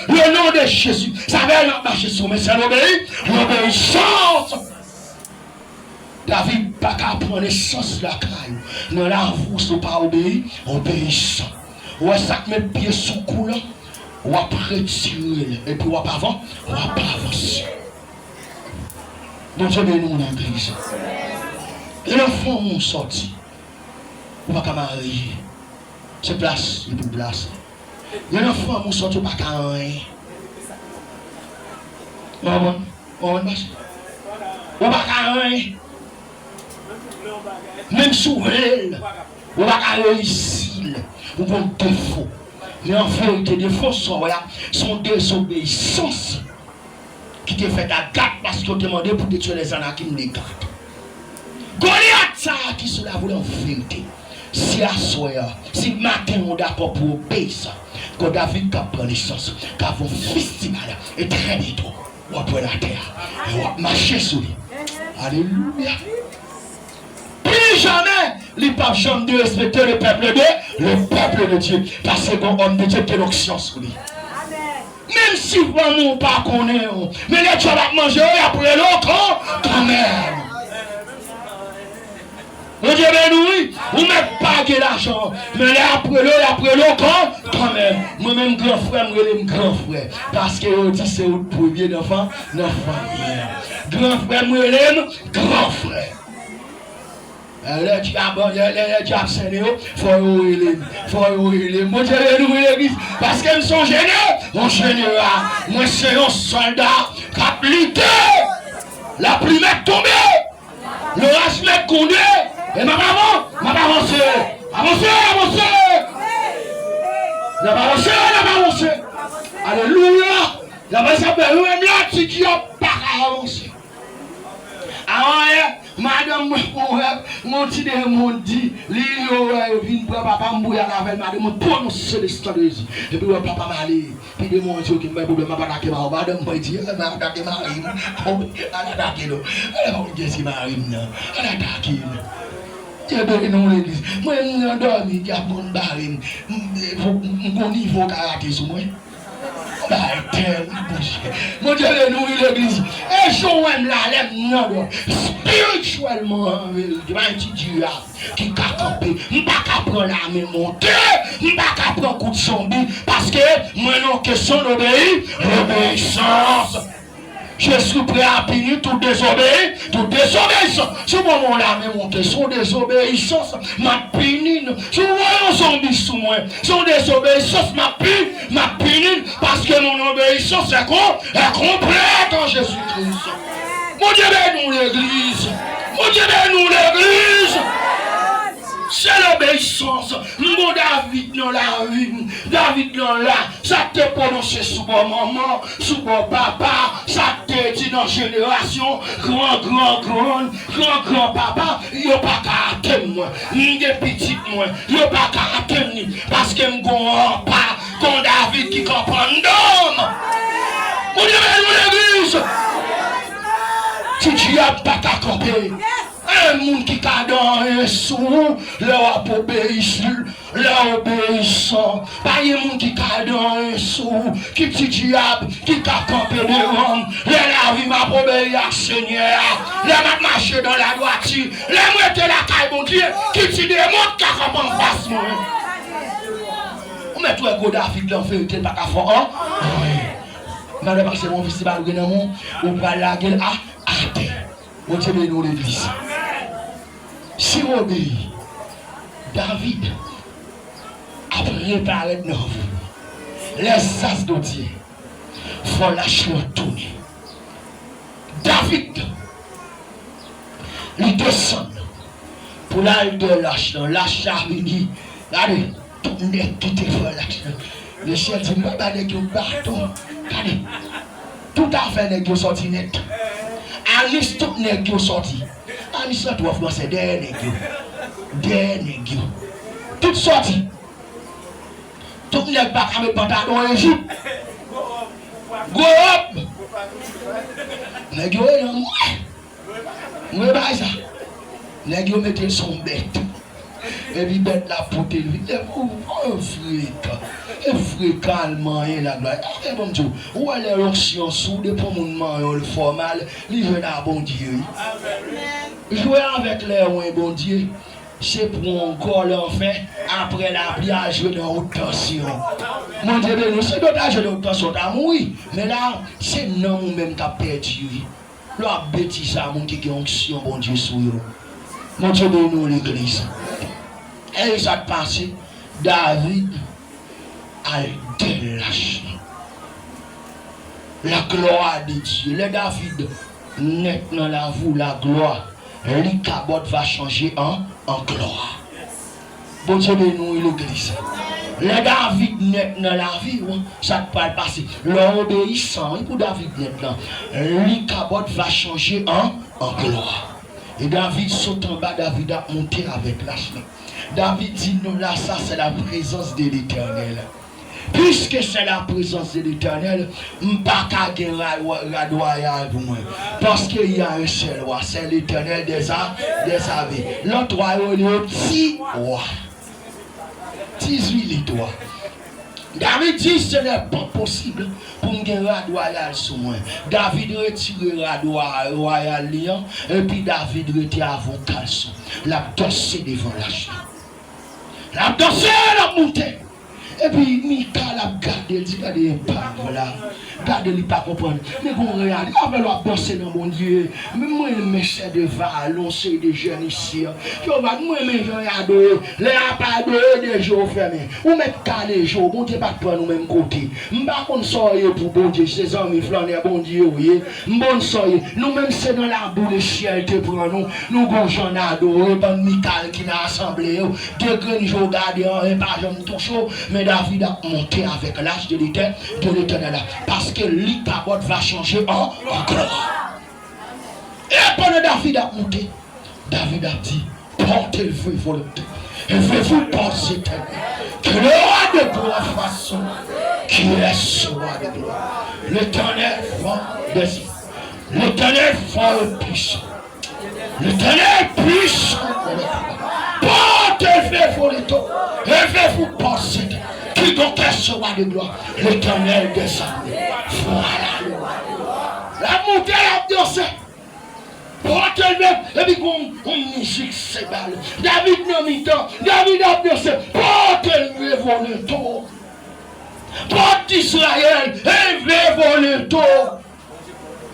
Le nom de Jésus. Ça va marcher sur mais c'est l'obéissance. David pas qu'à prendre l'essence de la caille. Dans la roue, si pas obéir, obéissant. Ouais, ça met pied sous coulant. On va retirer. Et puis on va pas avancer. Donc je vais nous dans l'église. Et l'enfant m'ont sorti. On va pas marier. C'est place, il peut placer. Il y a un enfant qui sort pas qu'à rien. On va qu'à rien. Même sous elle, on va qu'à réussir. On va un défaut. Mais en vérité, des défauts sont désobéissances qui te fait à gâte parce qu'on te demandé pour détruire les anakim des gâtes. Goliath, ça qui se la voulait en vérité. Si à soir, si matin on d'accord pour obéir ça. Quand David a pris l'essence, quand vous festival, et très bientôt, on va prendre la terre, et on va marcher sur lui. Alléluia. Plus jamais, les papes jamais de respecter le peuple de Dieu, parce que bon homme de Dieu qui a l'onction sur lui. Même si vraiment pas qu'on est, mais les gens vont manger après l'autre, quand même. Mon Dieu béni, vous ne mettez pas de l'argent, mais après l'autre, quand même. Moi-même, grand frère, je suis grand frère. Parce que je dis c'est le premier enfant, grand frère, je suis grand frère. Les diables, il faut y Mon Dieu béni, l'église. Parce qu'ils sont gênés, mon général. Moi, c'est un soldat qui a lutté. La plume est tombée. Le rage m'est condé. Et ma maman, avancé. Alléluia. La maman s'appelle même là, qui a pas avancé. Ah madame, mon petit démon dit, l'île vient pour papa m'bouiller avec madame, prononcer l'histoire de Jésus. Et puis papa m'a dit, puis démon dit qu'il m'a problème, m'a attaqué ma madame m'a dit, m'a attaqué ma rime. Elle a attaqué l'eau. Elle a dit, c'est ma rime. Elle a attaqué. Dieu béni nous l'église. Moi, je suis endormi, il y a mon barime. Mon niveau karaté sur moi. Mon Dieu, nous l'église. Et je suis là, spirituellement, je suis Dieu qui a campé. Je ne peux pas prendre la main montée. Je ne peux pas prendre un coup de zombie. Parce que moi, non, question d'obéir, l'obéissance. Je suis prêt à punir toute désobéissance. Ce moment-là, mais mon question désobéissance, ma punir. Je vois un zombie sous moi. Son désobéissance, ma punir, parce que mon obéissance est complète en Jésus-Christ. Mon Dieu, nous l'église. Mon Dieu, nous l'église. C'est l'obéissance. Mon David dans la vie. David dans là. Ça te prononcé sous mon maman, sous mon papa. Ça te dit dans génération. Grand papa. Il n'y a pas qu'à attendre moi. Ni des petits moi. Il n'y a pas qu'à attendre. Parce que je ne comprends pas. Quand David qui comprend d'homme. Mon Dieu, mon église. Si tu n'as pas qu'à camper. Un monde qui a dans un sou, leur obéissant. Pas un monde qui a dans un sou, qui petit diable, qui a campé devant. La vie m'a obéi à Seigneur. La m'a marché dans la droiture. La m'a été la caille, mon Dieu, qui petit démon qui a campé en face moi. On met tout un gros David dans le feu, tu n'es pas qu'à faire, hein? Madame, parce que mon fils, c'est pas le gouvernement, ou pas la gueule, à terre. On te met nous l'église. Si on obéit, David a préparé de nouveau les as de Dieu. Il faut lâcher le tourner. David, il descend pour aller de lâcher. Lâcher, il dit, regardez, tout le monde qui te fait lâcher. Le chef dit, mais regardez, il y a un bâton. Regardez, tout à fait, il y a sorti net. Alice, tout le monde qui est sorti. Alice, tu vas faire des nègres. Tout sorti. Tout le monde pas avec pantalon et jupe. Go up! Nègres, moi, pas ça. Nègres mettez son bête. Et puis bête la pote lui. Et fréquemment, il a gloire. Et bon Dieu, où est l'onction soude pour mon man, le formal, il veut à bon Dieu. Jouer avec les ouins, bon Dieu, c'est pour encore l'enfer, après la prière, jouer dans haute tension. Mon Dieu, c'est d'autres jeux de haute tension, oui, mais là, c'est non même qui a perdu. Là, bêtise à mon qui a onction, bon Dieu, sur eux. Mon Dieu, nous l'église. Et ça te passe, David a délaché la gloire de Dieu. Le David, net dans la vous, la gloire, l'icabot va changer en gloire. Bon Dieu, nous l'église. Le David net dans la vie, ça te parle passer. L'obéissant, pour David net là, l'icabot va changer en gloire. Et David saute en bas, David a monté avec la chemin. David dit non, là, ça c'est la présence de l'Éternel. Puisque c'est la présence de l'Éternel, je ne peux pas gagner la royale pour moi. Parce qu'il y a un seul roi, c'est l'Éternel des armées. L'autre roi, il est un petit roi. 18 rois. David dit ce n'est pas possible pour me gagner la royale sur moi. David retire la royale lion et puis David retire avant caleçon. La danser devant la chaîne. La danser, la montée. Et puis, Michael a gardé, il dit, regardez, voilà. Gardez, il pas comprendre. Mais bon, regardez, avec la danser dans mon Dieu. Mais moi, je me sais de vallons, c'est des jeunes ici. Je vais moi, mes gens, adoré. Les pas de des jours fermés. Ou mettre qu'à les jours, bon Dieu, pas prendre nous même côté. Je ne pas qu'on soyez pour bon Dieu, ces amis flânés, bon Dieu, oui. Bon soyez. Nous-mêmes, c'est dans la boue de ciel, te prend nous. Nous, bon, j'en adoré, bon Michael qui n'a assemblé. Deux grands jours, gardez, un pas jamais tout chaud. Mais David a monté avec l'âge de l'Éternel. Parce que l'Icabot va changer en gloire. Et pendant David a monté, David a dit, portez le feu volonté. Et faites-vous penser que le roi de gloire façon qui est ce roi de gloire. L'Éternel fort des l'Éternel fort et puissant. L'Éternel puissant. Portez le feu volonté. Et faites-vous penser qui donc est ce roi de gloire, l'Éternel des armées. Voilà le roi de gloire. La montée la danse. Portez le et puis on musique c'est balle. David n'a mis temps. David a dansé. Portez le volonté. Porte Israël, élevez volonté.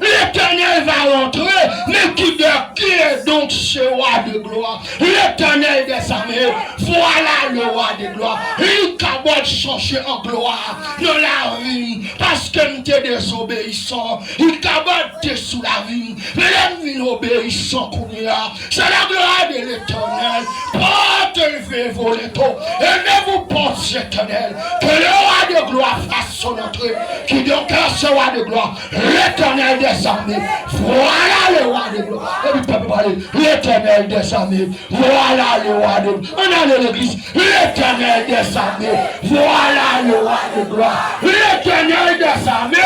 L'Éternel va rentrer, mais qui est donc ce roi de gloire? L'Éternel des armées, voilà le roi de gloire. Il cabot changer en gloire dans la vie, parce que nous sommes désobéissants. Il cabot monter sous la vie. Mais l'homme obéissant qu'on y a. C'est la gloire de l'Éternel. Portez-vous les taux. Élevez-vous, porte éternel. Que le roi de gloire fasse son entrée. Qui donc ce roi de gloire, l'Éternel des armées. Voilà le roi de gloire. Et puis, peuple, parler. L'Éternel des armées. Voilà le roi de gloire. On a l'église. L'Éternel des armées. Voilà le roi de gloire. L'Éternel des armées.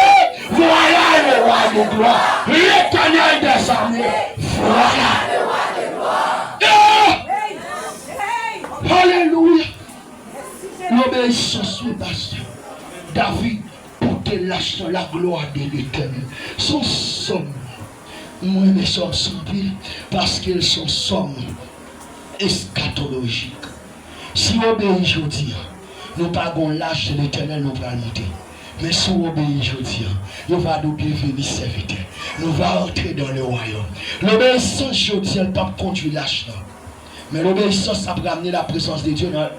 Voilà le roi de gloire. L'Éternel des armées. Voilà le roi de gloire. Alléluia. L'obéissance me passe. David portait la gloire de l'Éternel. Son somme. Moi, mes sommes sont pires parce qu'ils sont sommes eschatologiques. Si on obéit, je dis, nous ne pas l'âge de l'Éternel, nous allons monter. Mais si on obéit, je dis, nous allons nous bienvenir serviteur. Nous allons entrer dans le royaume. L'obéissance, je dis, elle ne peut pas conduire l'âge. Mais l'obéissance, ça peut amener la présence de Dieu dans la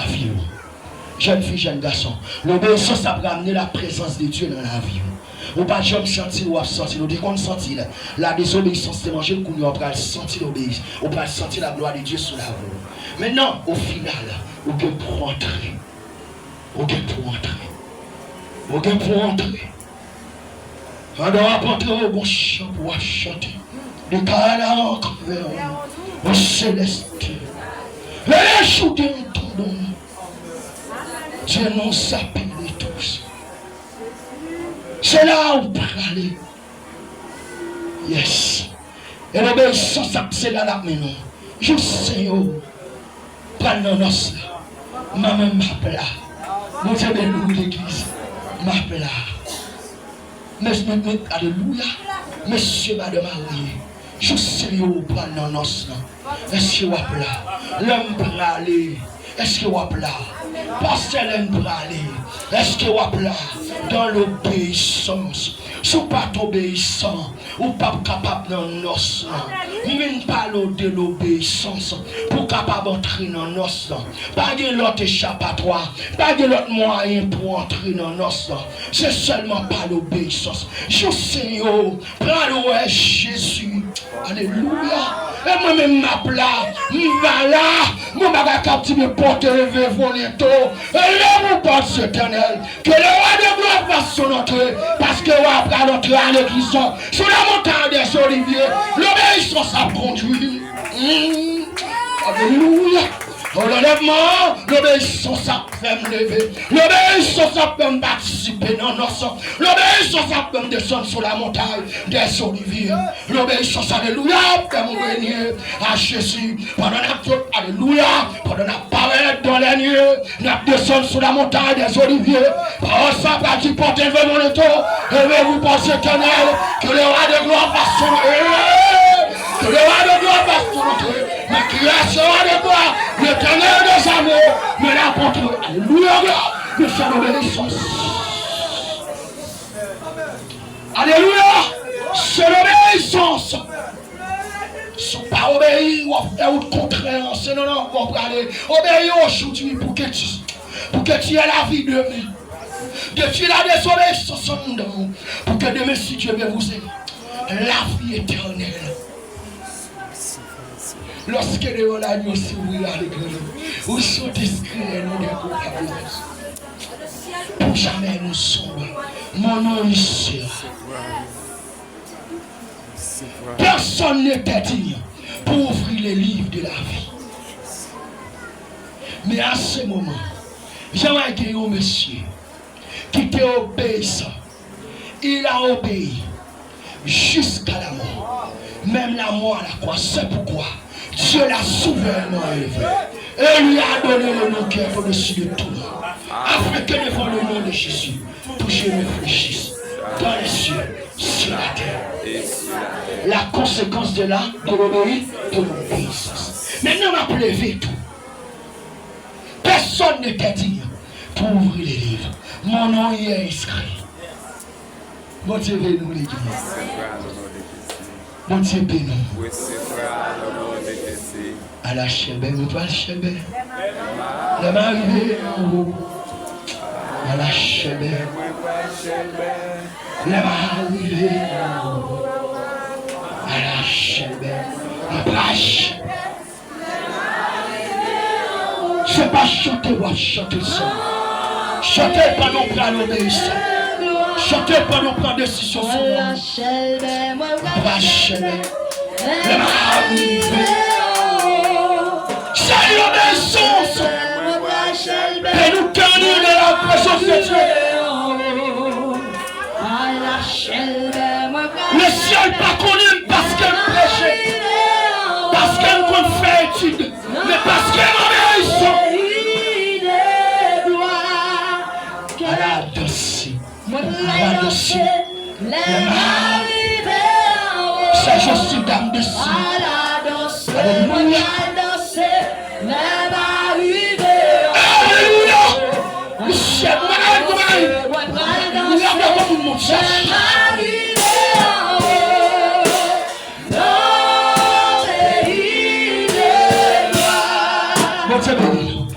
vie. Jeune fille, jeune garçon. L'obéissance, ça peut amener la présence de Dieu dans la vie. Ou pas jamais sentir ou sentir. Nous disons qu'on sentit la désobéissance, c'est manger le coup, on va sentir l'obéissance. On va sentir la gloire de Dieu sur la vie. Maintenant, au final, on peut pour entrer. On peut pour entrer. On peut pour entrer. On doit entrer au bon chant pour chanter. Le canard encore vers au céleste. Les shooter en ton nom. Dieu nous appelle tous. C'est là où on peut aller. Yes. Et l'obéissance, c'est là la maison. Je sais, pendant nos là. Maman m'appelle là. Nous sommes nous l'église. M'appelle là. Mais alléluia. Monsieur, madame, je sais, pendant nos là. Est-ce que vous appelez là? L'homme peut aller. Est-ce que vous appelez là? Pasteur l'aime pour aller. Est-ce que vous appelez là? Dans l'obéissance. Si vous n'êtes pas obéissant, vous n'êtes pas capable dans nos même pas de l'obéissance pour capable d'entrer dans nos pas de l'autre échappatoire, pas de l'autre moyen pour entrer dans nos c'est seulement pas l'obéissance. Je sais, prends-le Jésus. Alléluia. Et moi-même m'appelle là, m'va là, mon bagage captif me porte levé volonté. Et là, vous porte éternel. Que le roi de gloire fasse son entrée. Parce que vous après l'entrée à l'église, sur la montagne des oliviers, l'obéissance a conduit. Alléluia. L'enlèvement, l'obéissance a fait me lever. L'obéissance a fait me participer dans nos sangs. L'obéissance a fait me descendre sur la montagne des oliviers. L'obéissance, alléluia, fait me venir à Jésus. Pendant la faute, alléluia, pendant la parole dans les nuées, nous descendons sur la montagne des oliviers. Par ça, par qui porte le mon étau, et vous pensez éternel, que le roi de gloire fasse son que le roi de gloire fasse son entrée. Mais qui est ce roi de gloire? L'éternel des amours me l'apporte. Alléluia, nous sommes l'obéissance. Alléluia, c'est l'obéissance. Si vous ne pas obéir ou faire le contraire, c'est non, vous pouvez aller obéir aujourd'hui pour que tu aies la vie de vie. Que tu aies la désobéissance en dedans. Pour que demain, si Dieu veut vous aider, la vie éternelle. Lorsque les l'agneau s'ouvrir à l'église, où sont inscrits les noms des coupables. Pour jamais nous sommes. Mon nom est sûr. Personne n'était digne pour ouvrir les livres de la vie. Mais à ce moment, j'aimerais dire au monsieur qui était obéissant. Il a obéi jusqu'à la mort. Même la mort à la croix. C'est pourquoi Dieu l'a souverainement élevé. Et lui a donné le nom qui est au-dessus de tout. Afin que devant le nom de Jésus, tout je réfléchisse dans les cieux, sur la terre. La conséquence de l'obéissance. Maintenant, on a levé tout. Personne ne t'a dit pour ouvrir les livres. Mon nom y est inscrit. Bon Dieu, nous l'église. Bon Dieu, nous. À la chébé, nous pas le chébé. La mariée en haut. À la chébé. Les arrivé à la chaîne, à plage. Je ne sais pas chanter ou chanter ça. Chantez pas non plus à l'obéissance. Chantez pas non plus à décision sur moi. Les arrivé. C'est l'obéissance. Et nous tenons de la présence de Dieu. Le ciel pas connu parce qu'elle prêchait, parce qu'elle compte faire étude, mais parce qu'elle obéissait. À la dossier, c'est juste une dame de ciel. Alléluia. Le ciel, mon cherche. Mon Dieu béni.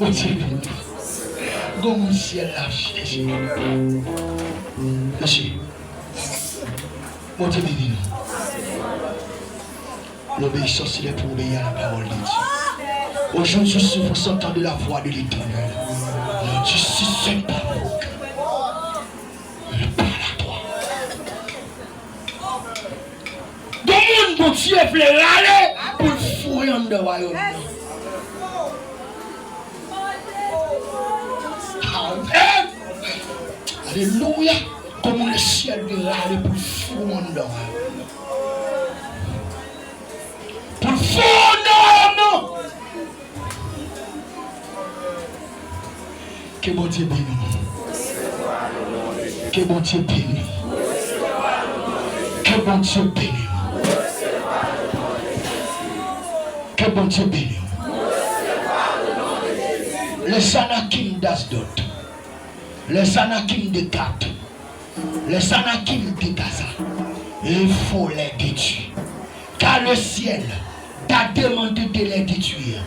Mon Dieu béni. Comme ciel lâché. Lâché. Mon Dieu béni. L'obéissance, il est pour obéir à la parole de Dieu. Aujourd'hui, si vous entendez la voix de l'Éternel, ne dis pas vos cœurs. Il parle à toi. Dans le monde, mon Dieu veut aller pour le fourrer en dehors. Amen. Alléluia. Comme le ciel veut aller pour le fourrer en dehors. Pour le fourrer en dehors. Que bon Dieu bénisse. Que bon Dieu bénisse. Que bon Dieu bénisse. Que bon Dieu bénisse. Les Anakim d'Asdod, les Anakim de Gat, les Anakim de Gaza, il faut les détruire. Car le ciel t'a demandé de les détruire.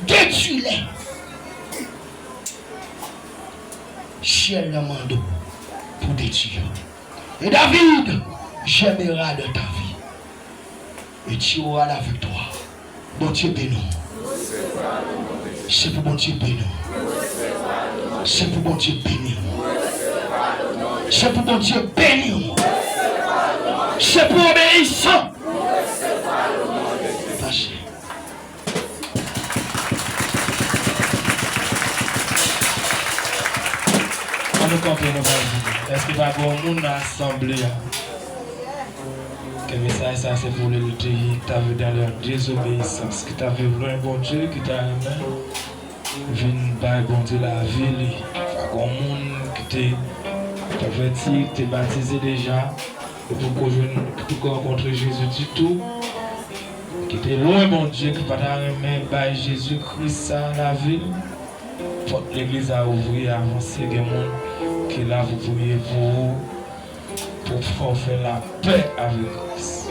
Détruis-les. Ciel le mando pour détruire. Et David j'aimerai de ta vie. Et tu auras la victoire. Bon Dieu béni. C'est pour bon Dieu béni. C'est pour bon Dieu béni. C'est pour bon Dieu béni. C'est pour obéissant. Tâchez. Est-ce que pas bon monde assemblé? Que message ça c'est pour le lutter, tu avais dans leur désobéissance, que tu avais voulu un bon Dieu qui t'a aimé, venu par bon Dieu la ville, un monde qui t'a averti, qui t'a baptisé déjà, et pour rencontrer Jésus du tout, qui était loin bon Dieu, qui pas t'a aimé par Jésus-Christ à la ville, pour l'église à ouvrir, avancer, des monde qui là vous pourriez pour faire la paix avec Christ.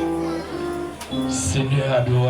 Seigneur, adore.